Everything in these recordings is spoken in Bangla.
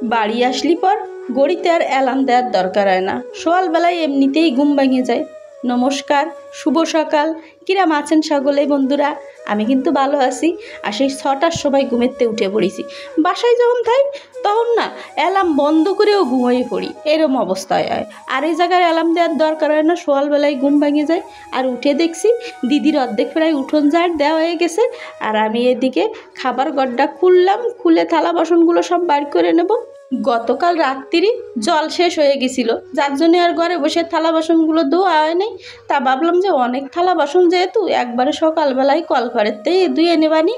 বাড়ি আসলি পর গড়িতে আর অ্যালার্ম দেওয়ার দরকার হয় না, সকালবেলায় এমনিতেই ঘুম ভেঙে যায়। নমস্কার, শুভ সকাল। কিরাম আছেন সকলেই বন্ধুরা? আমি কিন্তু ভালো আছি। আর সেই 6টার সময় ঘুমেতে উঠে পড়েছি। বাসায় যখন থাই তখন না অ্যালার্ম বন্ধ করেও ঘুমিয়ে পড়ি, এরম অবস্থায় হয়। আর এই জায়গায় অ্যালার্ম দেওয়ার দরকার হয় না, সকালবেলায় ঘুম ভেঙে যায়। আর উঠে দেখছি দিদির অর্ধেক প্রায় উঠোন ঝাড় দেওয়া হয়ে গেছে। আর আমি এদিকে খাবার গড্ডা খুললাম, খুলে থালা বাসনগুলো সব বার করে নেব। গতকাল রাত্রি জল শেষ হয়ে গেছিল, যার জন্য আর ঘরে বসে থালা বাসনগুলো ধোয়া হয় নাই। তা ভাবলাম যে অনেক থালা বাসন যেহেতু একবারে সকালবেলায় কল ঘরেতেই ধুয়ে নেবানি।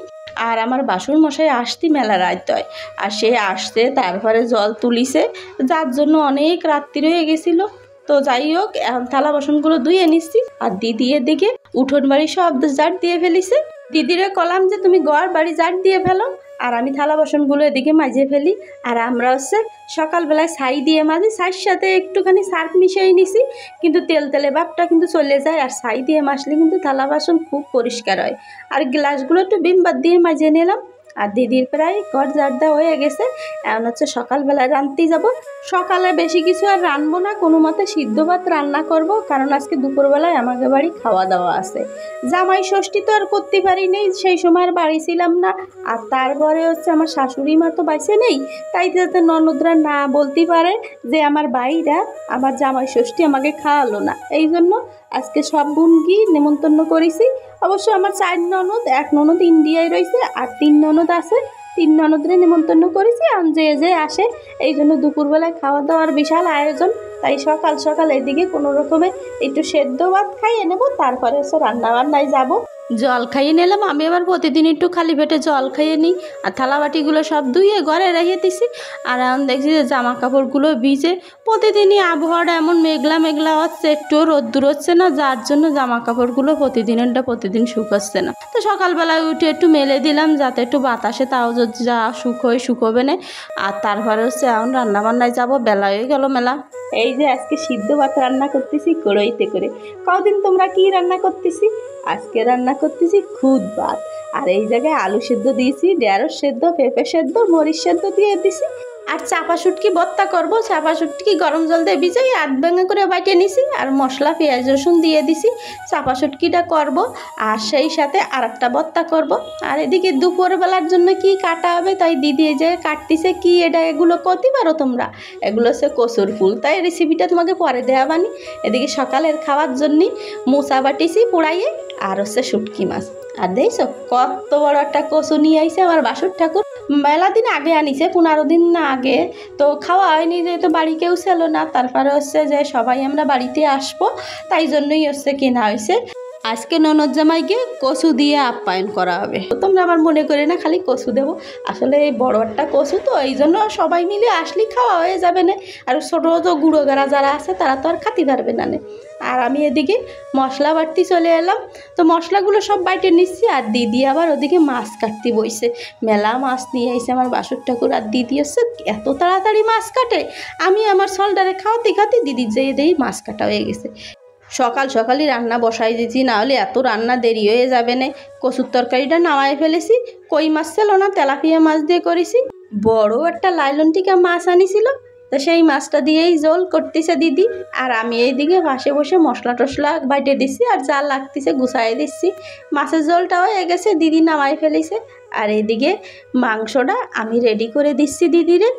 আর আমার বাসন মশাই আসতে মেলা রাত হয়, আর সে আসতে তারপরে জল তুলিছে, যার জন্য অনেক রাত্রি হয়ে গেছিল। তো যাই হোক, এখন থালা বাসনগুলো ধুয়ে নিচ্ছি। আর দিদি এদিকে উঠোন বাড়ি সব ঝাড় দিয়ে ফেলিছে। দিদিরে কলাম যে তুমি ঘর বাড়ি ঝাড় দিয়ে ফেলো, আর আমি থালা বাসনগুলো এদিকে মাজিয়ে ফেলি। আর আমরা হচ্ছে সকালবেলায় ছাই দিয়ে মাজি, ছাইয়ের সাথে একটুখানি সার্ফ মিশিয়ে নিছি, কিন্তু তেল তেলে ভাবটা কিন্তু চলে যায়। আর ছাই দিয়ে মাজলে কিন্তু থালা বাসন খুব পরিষ্কার হয়। আর গ্লাসগুলো একটু ভিম বার দিয়ে মাজিয়ে নিলাম। আর দিদির প্রায় ঘর ঝাড় দেওয়া হয়ে গেছে। এখন হচ্ছে সকালবেলায় রাঁধতে যাব। সকালে বেশি কিছু আর রাঁধবো না, কোনো মতে সিদ্ধ ভাত রান্না করব, কারণ আজকে দুপুরবেলায় আমাদের বাড়ি খাওয়া দাওয়া আছে। জামাই ষষ্ঠী তো আর করতে পারি নেই, সেই সময় আর বাড়ি ছিলাম না। আর তারপরে হচ্ছে আমার শাশুড়ি মা তো বাইসে নেই, তাই যাতে ননদরা না বলতে পারে যে আমার ভাইরা আমার জামাই ষষ্ঠী আমাকে খাওয়ালো না, এই জন্য আজকে সব বোনকে নেমন্তন্ন করেছি। অবশ্য আমার 4 ননদ, 1 ননদ ইন্ডিয়ায় রয়েছে, আর 3 ননদ আছে। 3 ননদরে নেমন্তন্ন করেছি, আর যে আসে, এই জন্য দুপুরবেলায় খাওয়া দাওয়ার বিশাল আয়োজন। তাই সকাল সকাল এদিকে কোনো রকমে একটু সেদ্ধ ভাত খাইয়ে নেবো, তারপরে হচ্ছে রান্নাবান্নায় যাব। জল খাইয়ে নিলাম, আমি আবার প্রতিদিন একটু খালি পেটে জল খাইয়ে নিই। আর থালাবাটিগুলো সব ধুয়ে ঘরে রেখে দিছি। আর এখন দেখছি যে জামা কাপড়গুলো ভিজে, প্রতিদিনই আবহাওয়াটা এমন মেঘলা মেঘলা হচ্ছে, একটু রোদ্দুর হচ্ছে না, যার জন্য জামা কাপড়গুলো প্রতিদিনেরটা প্রতিদিন শুকাচ্ছে না। তো সকালবেলায় উঠে একটু মেলে দিলাম, যাতে একটু বাতাসে তাও যা শুকোবে না। আর তারপরে হচ্ছে এখন রান্নাবান্নায় যাব, বেলা হয়ে গেল মেলা। এই যে আজকে সিদ্ধ ভাত রান্না করতেছি কড়াইতে করে। কদিন তোমরা কি রান্না করতেছি? আজকে রান্না করতেছি খুদ ভাত। আর এই জায়গায় আলু সেদ্ধ দিয়েছি, ঢেঁড়স সেদ্ধ, পেঁপে সেদ্ধ, মরিচ সেদ্ধ দিয়ে দিছি। আর চাপা শুটকি ভর্তা করবো। চাপা শুটকি গরম জল দিয়ে ভিজাই আধ ভেঙে করে বাটিয়ে নিছি, আর মশলা পেঁয়াজ রসুন দিয়ে দিছি। চাপা শুটকিটা করব, আর সেই সাথে আর একটা ভর্তা করব। আর এদিকে দুপুরবেলার জন্য কি কাটা হবে, তাই দিদি এই যে কাটতেছে। কি এটা, এগুলো করতে পারো তোমরা? এগুলো হচ্ছে কচুর ফুল, তাই রেসিপিটা তোমাকে পরে দেওয়া বানি। এদিকে সকালের খাওয়ার জন্যই মোচা বাটিছি পোড়াইয়ে, আর হচ্ছে শুটকি মাছ। আর দেখছো কত বড় একটা কচু নিয়ে আইছে আমার বাসুর ঠাকুর। মেলা দিন আগে আনিছে, 15 দিন না আগে। তো খাওয়া হয়নি, যেহেতু বাড়ি কেউ ছিল না। তারপরে হচ্ছে যে সবাই আমরা বাড়িতে আসবো, তাই জন্যই হচ্ছে কেনা হয়েছে। আজকে ননদ জামাইকে কচু দিয়ে আপ্যায়ন করা হবে। তোমরা আবার মনে করে না খালি কচু দেবো, আসলে এই বড় একটা কচু তো, এই জন্য সবাই মিলে আসলেই খাওয়া হয়ে যাবে না। আর ছোটো তো গুঁড়ো গাড়া যারা আছে তারা তো আর খাতে পারবে না। আর আমি এদিকে মশলা বাটতে চলে এলাম। তো মশলাগুলো সব বাইটে নিচ্ছি, আর দিদি আবার ওদিকে মাছ কাটতে বইছে। মেলা মাছ নিয়ে আইছে আমার বাসুর ঠাকুর। আর দিদি হচ্ছে এত তাড়াতাড়ি মাছ কাটে, আমি আমার সলডারে খাওয়াতে খাওয়াতে দিদির যেয়ে দেই মাছ কাটা হয়ে গেছে। সকাল সকালই রান্না বসাই দিয়েছি, নাহলে এত রান্না দেরি হয়ে যাবে না। কচুর তরকারিটা নামাই ফেলেছি, কই মাছ ছিল না, তেলাপিয়া মাছ দিয়ে করেছি। বড় একটা লাইলন টিকা মাছ আনিছিল, তো সেই মাছটা দিয়েই ঝোল করতেছে দিদি। আর আমি এইদিকে পাশে বসে মশলা টশলা বাইটে দিচ্ছি, আর যা লাগতেছে গুছাই দিচ্ছি। মাছের ঝোলটা হয়ে গেছে, দিদি নামাই ফেলেছে। আর এইদিকে মাংসটা আমি রেডি করে দিচ্ছি দিদিরে।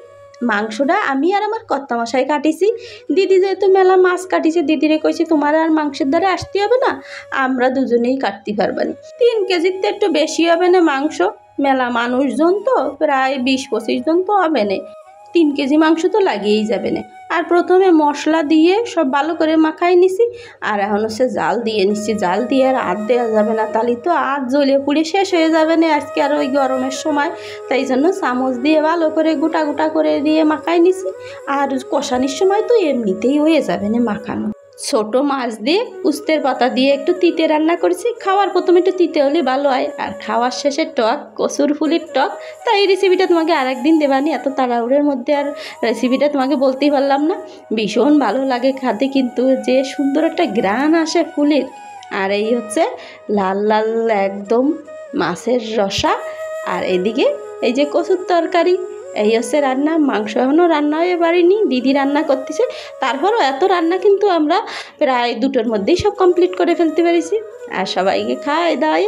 মাংসটা আমি আর আমার কর্তামশাই কাটিছি। দিদি যেহেতু মেলা মাছ কাটিছে, দিদিরে কইছি তোমার আর মাংসের ধারে আসতে হবে না, আমরা দুজনেই কাটতে পারবানি। 3 কেজির তো একটু বেশি হবে না মাংস, মেলা মানুষজন তো প্রায় 20-25 জন তো হবে না, 3 কেজি মাংস তো লাগিয়েই যাবে না। আর প্রথমে মশলা দিয়ে সব ভালো করে মাখাই নিছি। আর এখন হচ্ছে জাল দিয়ে নিচ্ছি, জাল দিয়ে আর আধ দেওয়া যাবে না, তাহলে তো আধ জ্বলে পুড়ে শেষ হয়ে যাবে না আজকে আর ওই গরমের সময়। তাই জন্য চামচ দিয়ে ভালো করে গোটা গোটা করে দিয়ে মাখাই নিছি। আর কষানির সময় তো এমনিতেই হয়ে যাবে না মাখানো। ছোট মাছ দিয়ে উস্তের পাতা দিয়ে একটু তিতে রান্না করেছি। খাওয়ার প্রথমে একটু তিতে হলে ভালো হয়, আর খাওয়ার শেষে টক, কচুর ফুলের টক। তাই এই রেসিপিটা তোমাকে আরেকদিন দেবানি, এত তাড়াহুড়োর মধ্যে আর রেসিপিটা তোমাকে বলতেই পারলাম না। ভীষণ ভালো লাগে খেতে, কিন্তু যে সুন্দর একটা ঘ্রাণ আসে ফুলের। আর এই হচ্ছে লাল লাল একদম মাছের রসা। আর এদিকে এই যে কচুর তরকারি, এই হচ্ছে রান্না। মাংস এখনও রান্না হয়ে পারিনি, দিদি রান্না করতেছে। তারপরও এত রান্না কিন্তু আমরা প্রায় 2টোর মধ্যেই সব কমপ্লিট করে ফেলতে পেরেছি। আর সবাইকে খাওয়াই দাওয়াই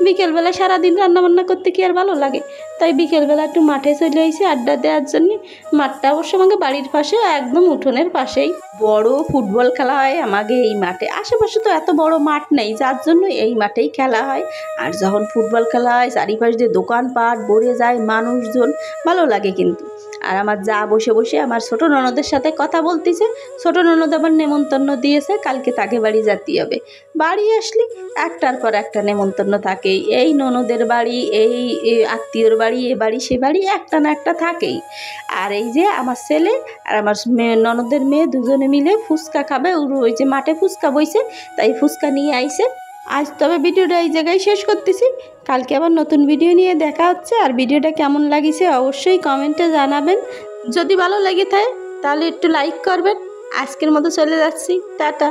বিকেলবেলা সারাদিন রান্নাবান্না করতে কি আর ভালো লাগে, তাই বিকেলবেলা একটু মাঠে চলে এসেছি আড্ডা দেওয়ার জন্য। মাঠটা অবশ্য আমাকে বাড়ির পাশে, একদম উঠোনের পাশেই। বড় ফুটবল খেলা হয় আমাকে এই মাঠে। আশেপাশে তো এত বড় মাঠ নেই, যার জন্য এই মাঠেই খেলা হয়। আর যখন ফুটবল খেলা হয় চারিপাশ দিয়ে দোকানপাট ভরে যায়, মানুষজন, ভালো লাগে কিন্তু। আর আমার যা বসে বসে আমার ছোটো ননদের সাথে কথা বলতেছে। ছোটো ননদ আবার নেমন্তন্ন দিয়েছে, কালকে তাকে বাড়ি যেতে হবে। বাড়ি আসলে একটার পর একটা নেমন্তন্ন থাকেই। এই ননদের বাড়ি, এই আত্মীয়র বাড়ি, এ বাড়ি সে বাড়ি, একটা না একটা থাকেই। আর এই যে আমার ছেলে আর আমার ননদের মেয়ে দুজনে মিলে ফুচকা খাবে। ওই যে মাঠে ফুচকা বইছে, তাই ফুচকা নিয়ে আইছে। আজ তবে ভিডিওটা এই জায়গায় শেষ করতেছি। কালকে আবার নতুন ভিডিও নিয়ে দেখা হচ্ছে। আর ভিডিওটা কেমন লাগিছে অবশ্যই কমেন্টে জানাবেন। যদি ভালো লেগে থাকে তাহলে একটু লাইক করবেন। আজকের মতো চলে যাচ্ছি, টাটা।